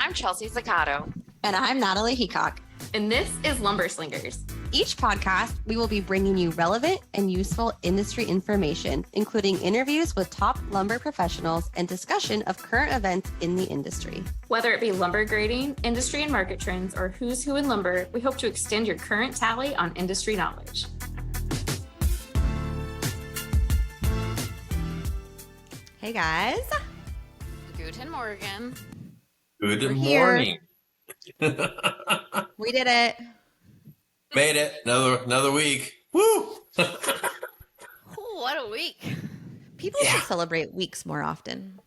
I'm Chelsea Zaccato. And I'm Natalie Heacock. And this is Lumberslingers. Each podcast, we will be bringing you relevant and useful industry information, including interviews with top lumber professionals and discussion of current events in the industry. Whether it be lumber grading, industry and market trends, or who's who in lumber, we hope to extend your current tally on industry knowledge. Hey guys. Guten Morgen. Good morning. We did it. Made it. Another week. Woo! What a week. People should celebrate weeks more often.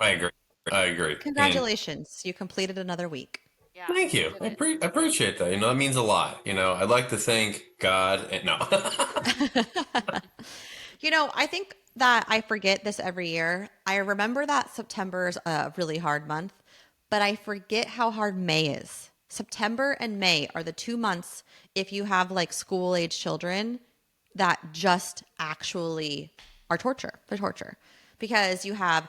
I agree. Congratulations. You completed another week. Yeah, Thank you. I appreciate that. That means a lot. I'd like to thank God. No. I think that I forget this every year. I remember that September is a really hard month, but I forget how hard May is. September and May are the 2 months, if you have like school age children, that just actually are torture. They're torture because you have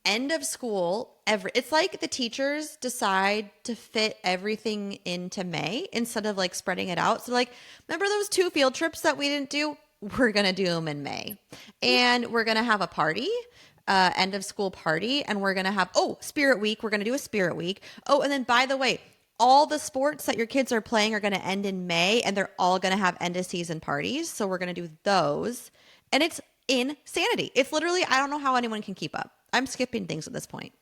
end of school. It's like the teachers decide to fit everything into May instead of like spreading it out. So like, remember those 2 field trips that we didn't do? We're going to do them in May, and we're going to have a party. End of school party, and we're going to have, Spirit Week. We're going to do a Spirit Week. Oh, and then by the way, all the sports that your kids are playing are going to end in May, and they're all going to have end of season parties. So we're going to do those, and it's insanity. It's literally, I don't know how anyone can keep up. I'm skipping things at this point.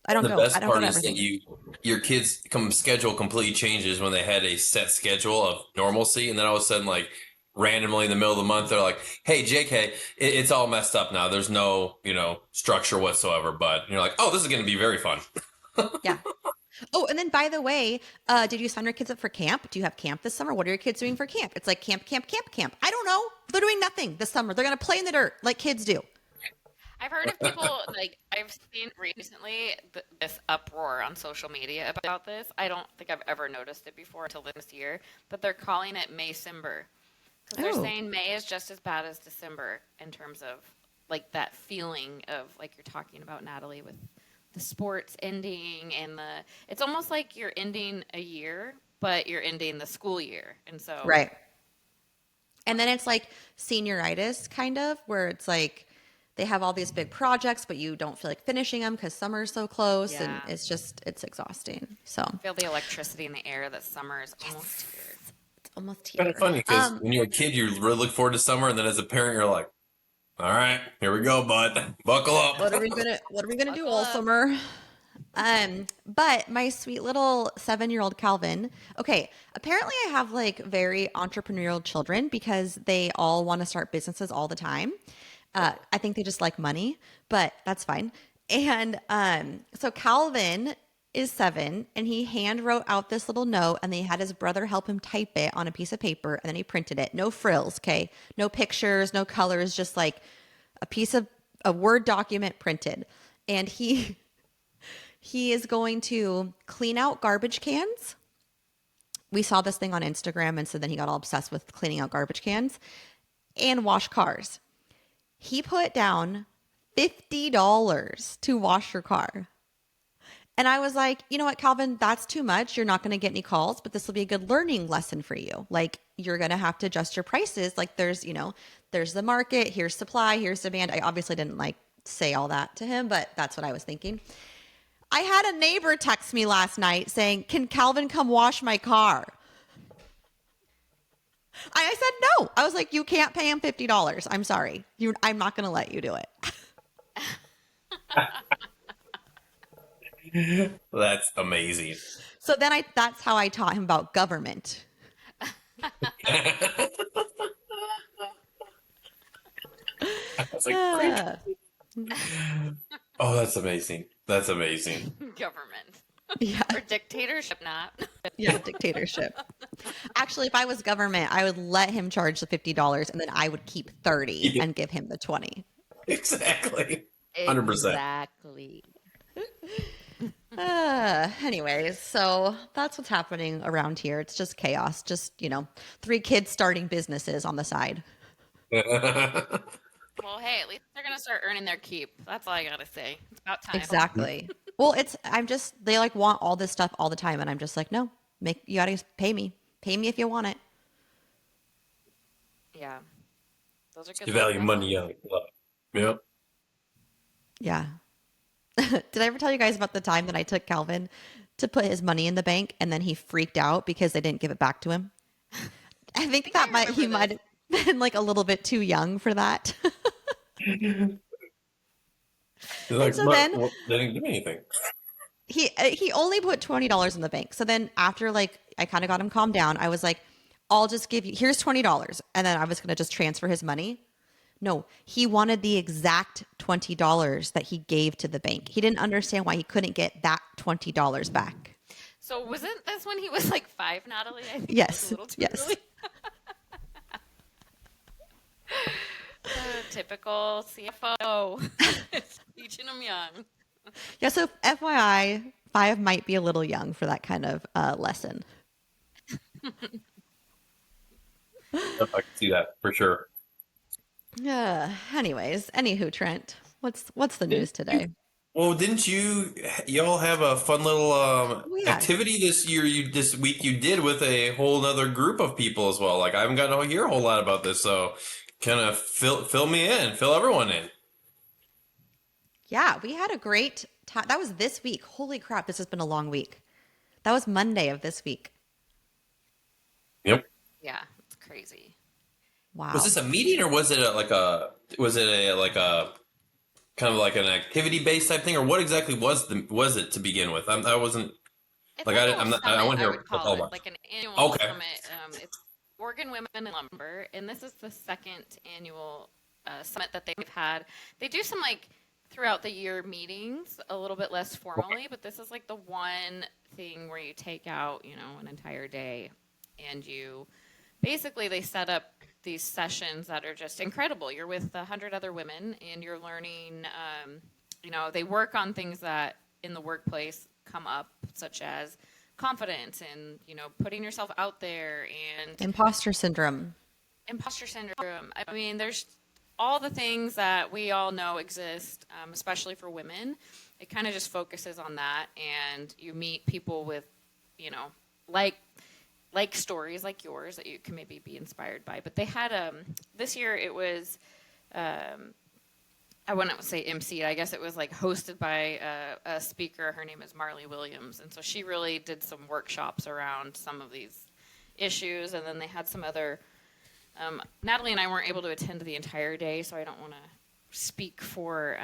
I don't go. The best part is everything. that your kids' schedule completely changes when they had a set schedule of normalcy, and then all of a sudden, like, randomly in the middle of the month, they're like, hey, JK, it's all messed up now. There's no, structure whatsoever. But you're like, this is going to be very fun. Yeah. Oh, and then by the way, did you sign your kids up for camp? Do you have camp this summer? What are your kids doing for camp? It's like camp. I don't know. They're doing nothing this summer. They're going to play in the dirt like kids do. I've heard of people, I've seen recently this uproar on social media about this. I don't think I've ever noticed it before until this year, but they're calling it May-cimber. Because they're saying May is just as bad as December in terms of like that feeling of like you're talking about, Natalie, with the sports ending and it's almost like you're ending a year, but you're ending the school year. And so. Right. And then it's like senioritis kind of, where it's like they have all these big projects, but you don't feel like finishing them because summer's so close. Yeah. And it's exhausting. So feel the electricity in the air that summer is almost here. Almost here. Kind of funny because when you're a kid, you really look forward to summer, and then as a parent, you're like, "All right, here we go, bud. Buckle up." What are we gonna do all summer? But my sweet little 7-year-old Calvin. Okay, apparently I have like very entrepreneurial children because they all want to start businesses all the time. I think they just like money, but that's fine. And so Calvin is 7, and he hand wrote out this little note, and they had his brother help him type it on a piece of paper, and then he printed it. No frills, okay? No pictures, no colors, just like a piece of a Word document printed. And he is going to clean out garbage cans. We saw this thing on Instagram, and so then he got all obsessed with cleaning out garbage cans and wash cars. He put down $50 to wash your car. And I was like, you know what, Calvin, that's too much. You're not going to get any calls, but this will be a good learning lesson for you. Like, you're going to have to adjust your prices. Like, there's the market, here's supply, here's demand. I obviously didn't say all that to him, but that's what I was thinking. I had a neighbor text me last night saying, can Calvin come wash my car? I said, no. I was like, you can't pay him $50. I'm sorry. I'm not going to let you do it. That's amazing. So then that's how I taught him about government. That's that's amazing. That's amazing. Government. Yeah. Or dictatorship, not. Yeah, dictatorship. Actually, if I was government, I would let him charge the $50, and then I would keep 30 and give him the 20. Exactly. 100%. Exactly. Anyways, so that's what's happening around here. It's just chaos. Just, 3 kids starting businesses on the side. Well, hey, at least they're going to start earning their keep. That's all I got to say. It's about time. Exactly. Well, they like want all this stuff all the time. And I'm just like, no, you gotta pay me. Pay me if you want it. Yeah. Those are good You life value money, lessons. young. Yep. Yeah. Did I ever tell you guys about the time that I took Calvin to put his money in the bank and then he freaked out because they didn't give it back to him? I think he remember might have been like a little bit too young for that. You're And like, so then well, they didn't give me anything. he only put $20 in the bank. So then after like I kind of got him calmed down, I was like, I'll just give you, here's $20. And then I was going to just transfer his money. No, he wanted the exact $20 that he gave to the bank. He didn't understand why he couldn't get that $20 back. So wasn't this when he was like 5, Natalie? I think it was Yes. a little too Yes. early. Typical CFO. Teaching them young. Yeah. So FYI, 5 might be a little young for that kind of lesson. Yep, I can see that for sure. Anyways, anywho, Trent, what's the news today? Well, didn't y'all have a fun little Oh, yeah. activity this week you did with a whole other group of people as well? Like I haven't gotten to hear a whole lot about this, so kind of fill me in, fill everyone in. Yeah, we had a great time. That was this week. Holy crap, this has been a long week. That was Monday of this week. Yep. Yeah, it's crazy. Wow. Was this a meeting or was it like a kind of like an activity based type thing, or what exactly was it to begin with? I wasn't It's like like I'm not, I summit, want to I hear would what's call all it, about. like an annual Okay. summit. It's Oregon Women in Lumber, and this is the second annual summit that they've had. They do some like throughout the year meetings, a little bit less formally, but this is like the one thing where you take out, an entire day, and basically they set up these sessions that are just incredible. You're with 100 other women, and you're learning. They work on things that in the workplace come up, such as confidence and putting yourself out there and Imposter syndrome. imposter syndrome. I mean, there's all the things that we all know exist, especially for women. It kind of just focuses on that, and you meet people with, like stories like yours that you can maybe be inspired by. But they had this year it was. I wouldn't say MC. I guess it was like hosted by a speaker. Her name is Marley Williams, and so she really did some workshops around some of these issues. And then they had some other. Natalie and I weren't able to attend the entire day, so I don't want to speak for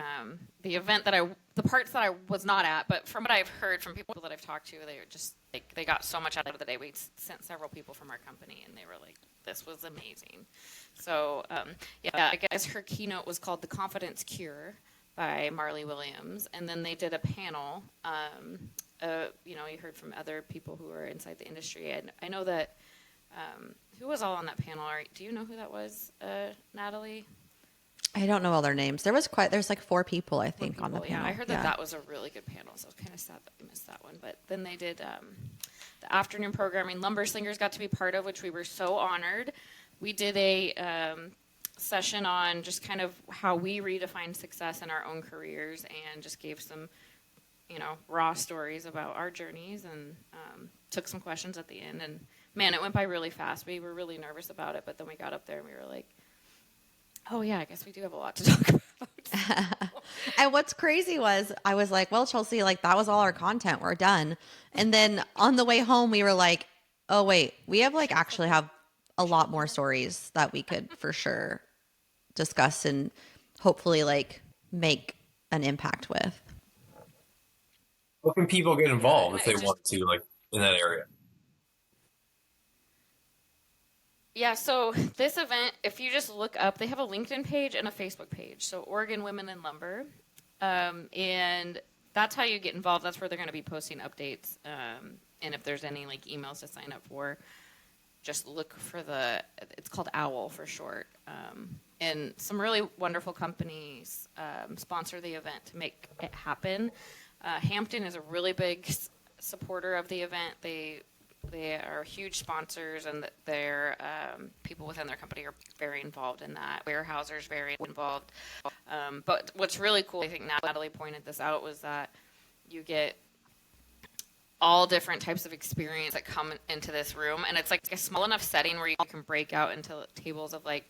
the event the parts that I was not at. But from what I've heard from people that I've talked to, they were just they got so much out of the day. We sent several people from our company, and they were like, "This was amazing." So, I guess her keynote was called The Confidence Cure by Marley Williams. And then they did a panel. You heard from other people who are inside the industry. And I know that, who was all on that panel? Do you know who that was, Natalie? I don't know all their names. There's like 4 people, I think, on the panel. Yeah, I heard that was a really good panel, so I was kind of sad that we missed that one. But then they did the afternoon programming Lumberslingers got to be part of, which we were so honored. We did a session on just kind of how we redefine success in our own careers, and just gave some, raw stories about our journeys, and took some questions at the end. And man, it went by really fast. We were really nervous about it, but then we got up there and we were like, oh yeah, I guess we do have a lot to talk about. And what's crazy was I was like, well, Chelsea, like that was all our content. We're done. And then on the way home, we were like, oh wait, we actually have a lot more stories that we could for sure discuss and hopefully like make an impact with. What can people get involved if they want to, like in that area? Yeah, so this event, if you just look up, they have a LinkedIn page and a Facebook page. So Oregon Women in Lumber. And that's how you get involved. That's where they're going to be posting updates. And if there's any like emails to sign up for, just look for it's called OWL for short. And some really wonderful companies sponsor the event to make it happen. Hampton is a really big supporter of the event. They They are huge sponsors, and their people within their company are very involved in that. Warehousers very involved. But what's really cool, I think Natalie pointed this out, was that you get all different types of experience that come into this room, and it's like a small enough setting where you can break out into tables of like,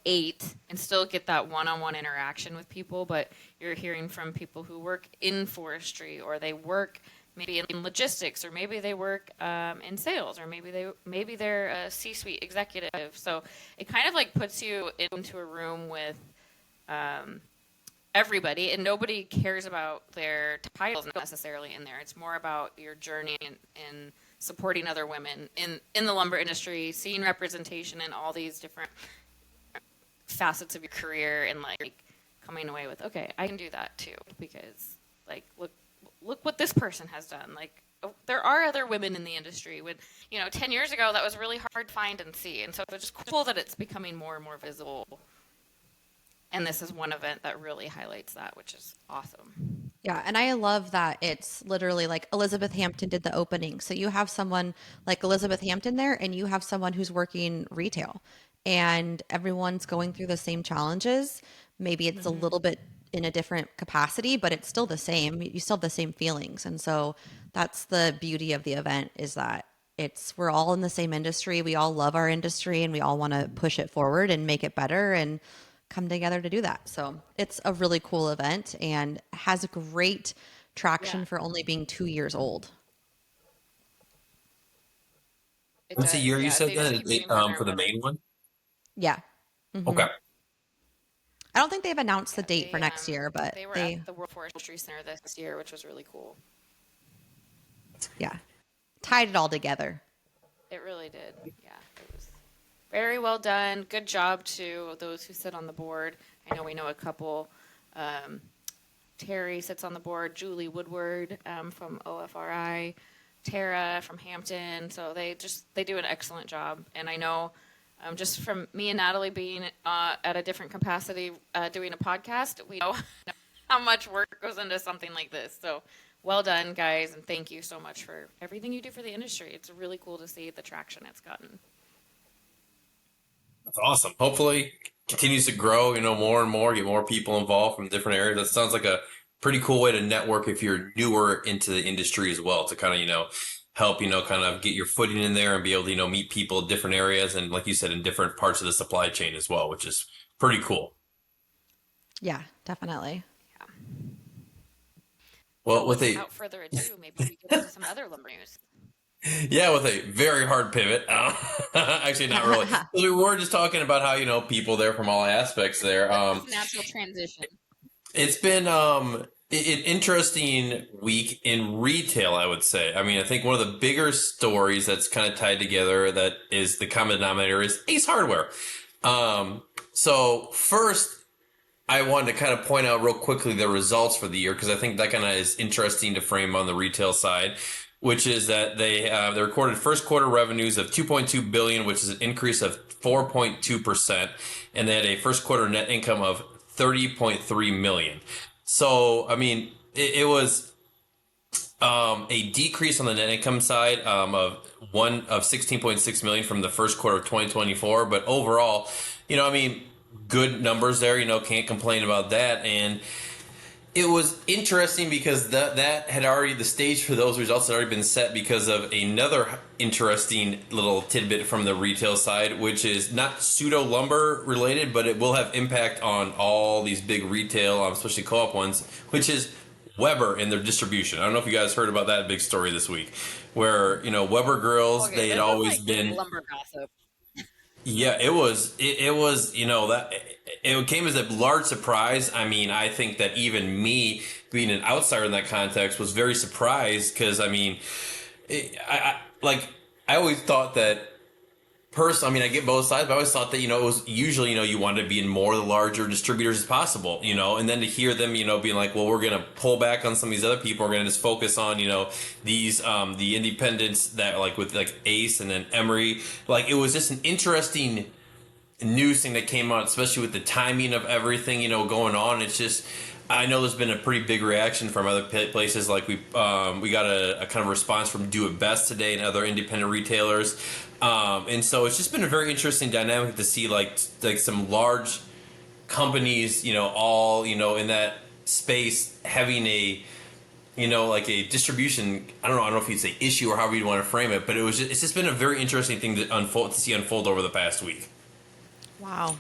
8 and still get that one-on-one interaction with people. But you're hearing from people who work in forestry, or they work maybe in logistics, or maybe they work in sales, or maybe they're a C-suite executive. So it kind of like puts you into a room with everybody, and nobody cares about their titles necessarily in there. It's more about your journey in supporting other women in the lumber industry, seeing representation in all these different facets of your career, and like coming away with, okay, I can do that too, because like look what this person has done. Like, there are other women in the industry. When 10 years ago, that was really hard to find and see, and so it's just cool that it's becoming more and more visible. And this is one event that really highlights that, which is awesome. Yeah, and I love that it's literally like Elizabeth Hampton did the opening. So you have someone like Elizabeth Hampton there, and you have someone who's working retail, and everyone's going through the same challenges. Maybe it's a little bit in a different capacity, but it's still the same. You still have the same feelings. And so that's the beauty of the event, is that we're all in the same industry. We all love our industry, and we all want to push it forward and make it better and come together to do that. So it's a really cool event and has great traction for only being 2 years old. What's the year you said that for the main one? Yeah. Okay. I don't think they've announced the date for next year, but they were at the World Forestry Center this year, which was really cool. Yeah, tied it all together. It really did. Yeah, it was very well done. Good job to those who sit on the board. I know we know a couple. Terry sits on the board. Julie Woodward from OFRI. Tara from Hampton. So they do an excellent job. And I know just from me and Natalie being at a different capacity doing a podcast, we know how much work goes into something like this. So well done, guys, and thank you so much for everything you do for the industry. It's really cool to see the traction it's gotten. That's awesome. Hopefully continues to grow, more and more, get more people involved from different areas. That sounds like a pretty cool way to network if you're newer into the industry as well, to kind of, help, kind of get your footing in there and be able to, meet people in different areas. And like you said, in different parts of the supply chain as well, which is pretty cool. Yeah, definitely. Yeah. Well, so without further ado, maybe we get into some other lumber news. Yeah, with a very hard pivot. Actually, not really. We were just talking about how, people there from all aspects there. Natural transition. It's been an interesting week in retail, I would say. I mean, I think one of the bigger stories that's kind of tied together that is the common denominator is Ace Hardware. So first, I wanted to kind of point out real quickly the results for the year, because I think that kind of is interesting to frame on the retail side, which is that they recorded first quarter revenues of $2.2 billion, which is an increase of 4.2%, and they had a first quarter net income of $30.3 million. So, I mean, it was a decrease on the net income side of $16.6 million from the first quarter of 2024, but overall, good numbers there. Can't complain about that. And it was interesting because that had already, the stage for those results had already been set because of another interesting little tidbit from the retail side, which is not pseudo lumber related, but it will have impact on all these big retail, especially co-op ones, which is Weber and their distribution. I don't know if you guys heard about that big story this week, where Weber grills, they had always been lumber gossip. Yeah, it was that it came as a large surprise. I mean, I think that even me being an outsider in that context was very surprised, because I always thought that I get both sides, but I always thought that, it was usually, you wanted to be in more of the larger distributors as possible, and then to hear them, being like, well, we're going to pull back on some of these other people. We're going to just focus on, these, the independents that with Ace and then Emery. Like, it was just an interesting news thing that came out, especially with the timing of everything, going on. It's just, I know there's been a pretty big reaction from other places. Like we got a kind of response from Do It Best today and other independent retailers. And so it's just been a very interesting dynamic to see like some large companies, all, in that space having a, like a distribution. I don't know if you'd say issue or however you want to frame it, but it's just been a very interesting thing to see unfold over the past week. Wow.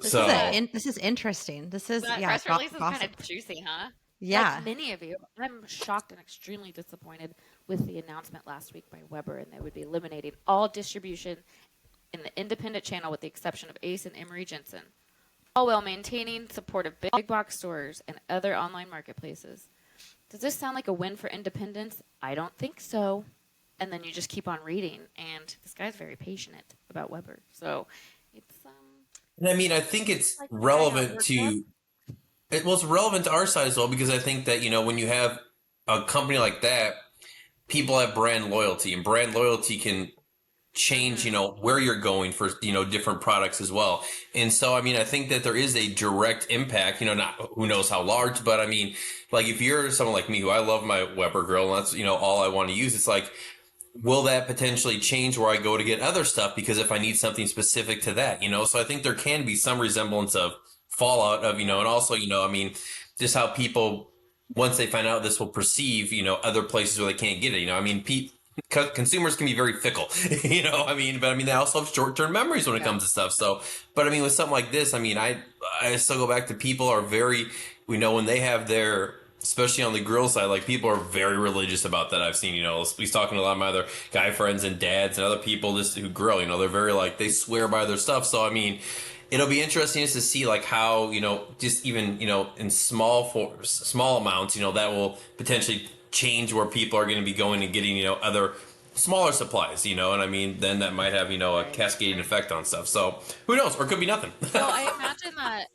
This So this is interesting. This is That yeah, press release is gossip. kind of juicy, huh? Yeah. Like many of you, I'm shocked and extremely disappointed with the announcement last week by Weber, and they would be eliminating all distribution in the independent channel with the exception of Ace and Emery Jensen, all while maintaining support of big box stores and other online marketplaces. Does this sound like a win for independents? I don't think so. And then you just keep on reading, and this guy's very passionate about Weber. So it's and I mean, I think it's like relevant to it's relevant to our side as well, because I think that, when you have a company like that, people have brand loyalty, and brand loyalty can change, where you're going for, different products as well. And so, I mean, I think that there is a direct impact, not who knows how large, but I mean, like if you're someone like me who I love my Weber grill and that's, all I want to use, it's like, will that potentially change where I go to get other stuff? Because if I need something specific to that, so I think there can be some resemblance of fallout of, and also, I mean, just how people, once they find out this will perceive, other places where they can't get it, I mean, consumers can be very fickle, I mean, but I mean, they also have short-term memories when it comes to stuff. So, but I mean, with something like this, I mean, I still go back to people are very, when they have their, especially on the grill side, like people are very religious about that. I've seen, he's talking to a lot of my other guy friends and dads and other people just who grill, they're very like, they swear by their stuff. So, I mean, it'll be interesting just to see like how, just even, in small amounts, that will potentially change where people are going to be going and getting, other smaller supplies, and I mean, then that might have, a cascading effect on stuff. So who knows? Or it could be nothing. Well, I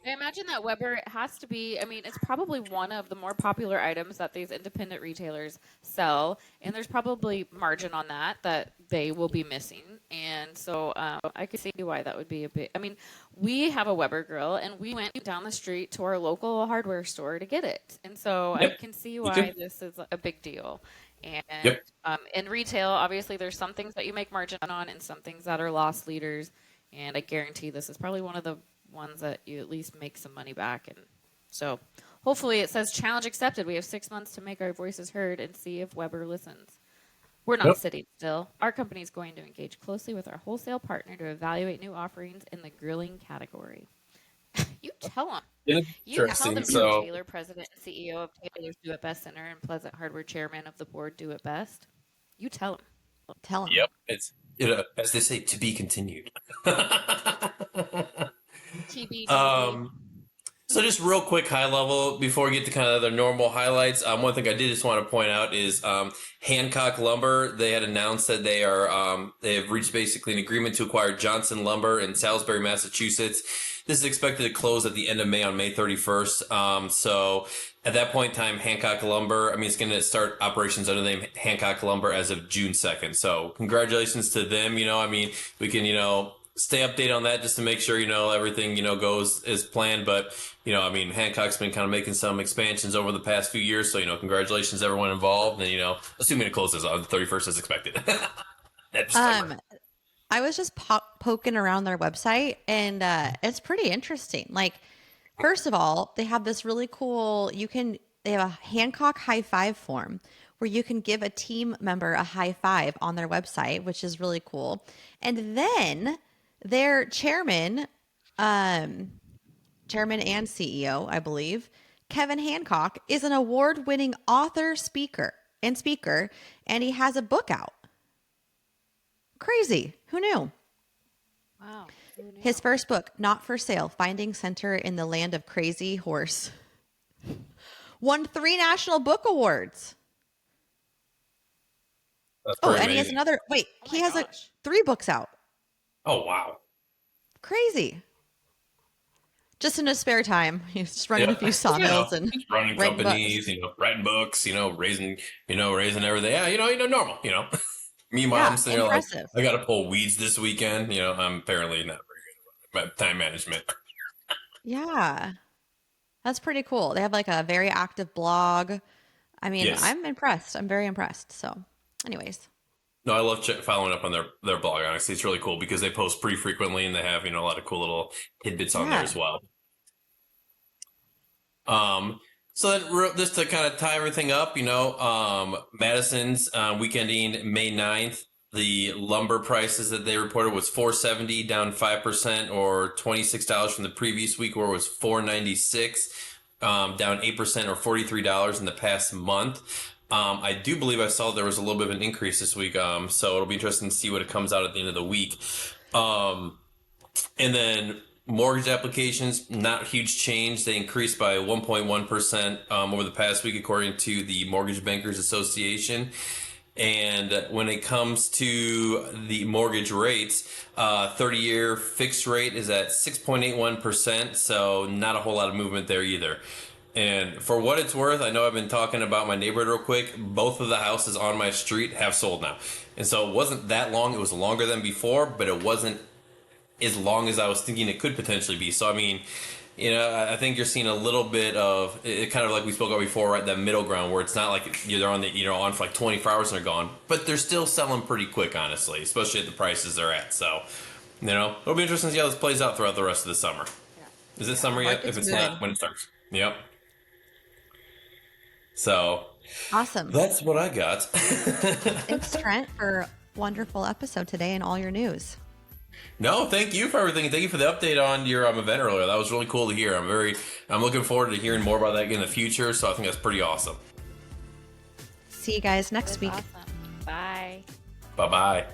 imagine that Weber has to be. I mean, it's probably one of the more popular items that these independent retailers sell, and there's probably margin on that they will be missing. And so I could see why that would be a bit. I mean, we have a Weber grill, and we went down the street to our local hardware store to get it, and so I can see why this is a big deal. And in retail, obviously, there's some things that you make margin on and some things that are loss leaders. And I guarantee this is probably one of the ones that you at least make some money back. And so hopefully it says challenge accepted. We have 6 months to make our voices heard and see if Weber listens. We're not sitting still. Our company is going to engage closely with our wholesale partner to evaluate new offerings in the grilling category. You tell them. You tell them, Taylor, president and CEO of Taylor's Do It Best Center and Pleasant Hardware chairman of the board Do It Best. You tell them. Tell them. Yep. It's, as they say, to be continued. TBD. So just real quick, high level, before we get to kind of the normal highlights, one thing I did just want to point out is Hancock Lumber. They had announced that they have reached basically an agreement to acquire Johnson Lumber in Salisbury, Massachusetts. This is expected to close at the end of May on May 31st. So at that point in time, Hancock Lumber, I mean, it's going to start operations under the name Hancock Lumber as of June 2nd. So congratulations to them. I mean, we can, stay updated on that just to make sure, everything, goes as planned. But, I mean, Hancock's been kind of making some expansions over the past few years. So, congratulations to everyone involved. And, assuming it closes on the 31st as expected. I was just poking around their website, and it's pretty interesting. Like, first of all, they have this really cool, they have a Hancock high five form where you can give a team member a high five on their website, which is really cool. And then their chairman and CEO, I believe, Kevin Hancock, is an award-winning author, speaker, and he has a book out. Crazy. Who knew? Wow. His first book, Not for Sale, Finding Center in the Land of Crazy Horse, won 3 national book awards. And he has another, he has 3 books out. Oh, wow. Crazy. Just in his spare time, he's just running a few sawmills and running companies, writing books, raising everything. Yeah, normal, Meanwhile, I'm sitting there like, impressive. I got to pull weeds this weekend. I'm apparently not very good at time management. Yeah, that's pretty cool. They have like a very active blog. I mean, Yes. I'm impressed. I'm very impressed. So, anyways, No, I love following up on their blog. Honestly, it's really cool because they post pretty frequently and they have a lot of cool little tidbits on there yeah. as well. So then just to kind of tie everything up, Madison's weekend ending May 9th, the lumber prices that they reported was $470, down 5%, or $26 from the previous week, where it was $496, down 8%, or $43 in the past month. I do believe I saw there was a little bit of an increase this week, so it'll be interesting to see what it comes out at the end of the week. And then mortgage applications, not huge change. They increased by 1.1% over the past week, according to the Mortgage Bankers Association. And when it comes to the mortgage rates, 30-year fixed rate is at 6.81%, so not a whole lot of movement there either. And for what it's worth, I know I've been talking about my neighborhood real quick. Both of the houses on my street have sold now. And so it wasn't that long. It was longer than before, but it wasn't as long as I was thinking it could potentially be. So, I mean, I think you're seeing a little bit of it, kind of like we spoke about before, right? That middle ground where it's not like they're on for like 24 hours and they're gone, but they're still selling pretty quick, honestly, especially at the prices they're at. So, it'll be interesting to see how this plays out throughout the rest of the summer. Yeah. Is it summer yet? Market's If it's moving. not, when it starts. Yep. So, Awesome. that's what I got. Thanks, Trent, for a wonderful episode today and all your news. No, thank you for everything. Thank you for the update on your event earlier. That was really cool to hear. I'm looking forward to hearing more about that in the future. So I think that's pretty awesome. See you guys next week. Awesome. Bye. Bye-bye.